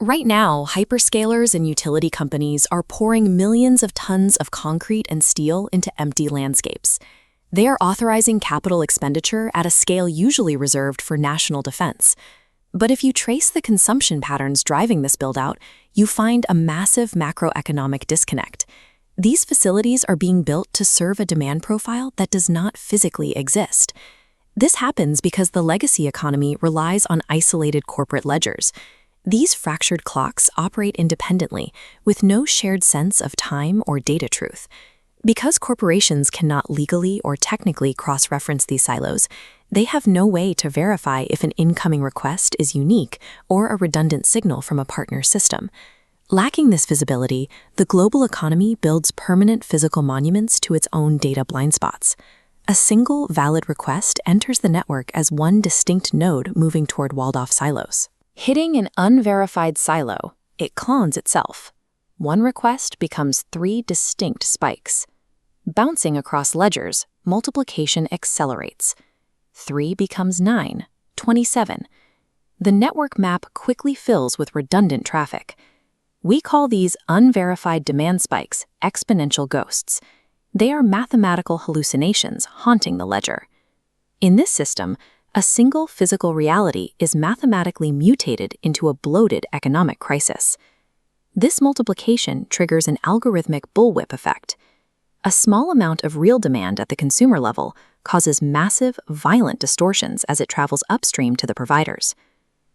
Right now, hyperscalers and utility companies are pouring millions of tons of concrete and steel into empty landscapes. They are authorizing capital expenditure at a scale usually reserved for national defense. But if you trace the consumption patterns driving this build-out, you find a massive macroeconomic disconnect. These facilities are being built to serve a demand profile that does not physically exist. This happens because the legacy economy relies on isolated corporate ledgers. These fractured clocks operate independently, with no shared sense of time or data truth. Because corporations cannot legally or technically cross-reference these silos, they have no way to verify if an incoming request is unique or a redundant signal from a partner system. Lacking this visibility, the global economy builds permanent physical monuments to its own data blind spots. A single valid request enters the network as one distinct node moving toward walled-off silos. Hitting an unverified silo, it clones itself. One request becomes 3 distinct spikes. Bouncing across ledgers, multiplication accelerates. 3 becomes 9, 27. The network map quickly fills with redundant traffic. We call these unverified demand spikes exponential ghosts. They are mathematical hallucinations haunting the ledger. In this system, a single physical reality is mathematically mutated into a bloated economic crisis. This multiplication triggers an algorithmic bullwhip effect. A small amount of real demand at the consumer level causes massive, violent distortions as it travels upstream to the providers.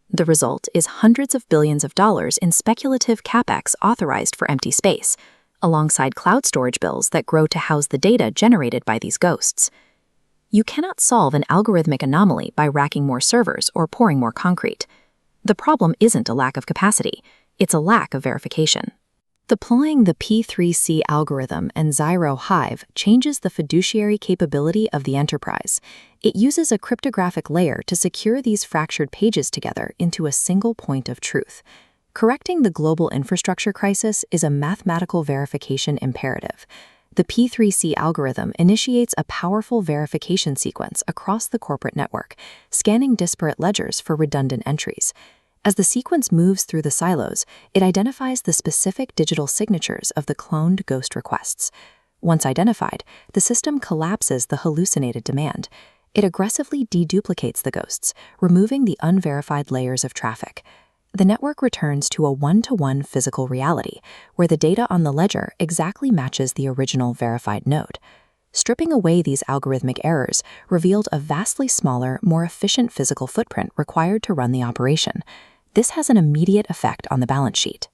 The result is hundreds of billions of dollars in speculative CapEx authorized for empty space, alongside cloud storage bills that grow to house the data generated by these ghosts. You cannot solve an algorithmic anomaly by racking more servers or pouring more concrete. The problem isn't a lack of capacity, it's a lack of verification. Deploying the P3C algorithm and ZYRO HIVE changes the fiduciary capability of the enterprise. It uses a cryptographic layer to secure these fractured pages together into a single point of truth. Correcting the global infrastructure crisis is a mathematical verification imperative. The P3C algorithm initiates a powerful verification sequence across the corporate network, scanning disparate ledgers for redundant entries. As the sequence moves through the silos, it identifies the specific digital signatures of the cloned ghost requests. Once identified, the system collapses the hallucinated demand. It aggressively deduplicates the ghosts, removing the unverified layers of traffic. The network returns to a one-to-one physical reality, where the data on the ledger exactly matches the original verified node. Stripping away these algorithmic errors revealed a vastly smaller, more efficient physical footprint required to run the operation. This has an immediate effect on the balance sheet.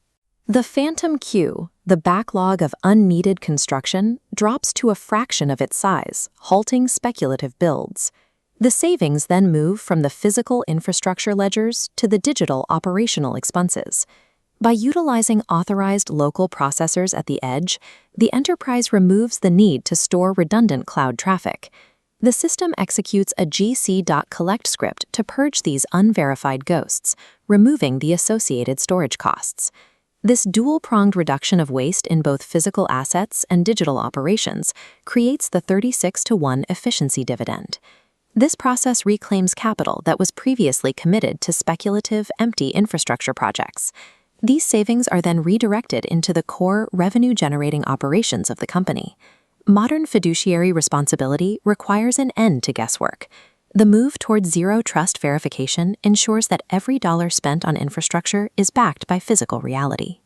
The phantom queue, the backlog of unneeded construction, drops to a fraction of its size, halting speculative builds. The savings then move from the physical infrastructure ledgers to the digital operational expenses. By utilizing authorized local processors at the edge, the enterprise removes the need to store redundant cloud traffic. The system executes a gc.collect script to purge these unverified ghosts, removing the associated storage costs. This dual-pronged reduction of waste in both physical assets and digital operations creates the 36-to-1 efficiency dividend. This process reclaims capital that was previously committed to speculative, empty infrastructure projects. These savings are then redirected into the core revenue-generating operations of the company. Modern fiduciary responsibility requires an end to guesswork. The move toward zero-trust verification ensures that every dollar spent on infrastructure is backed by physical reality.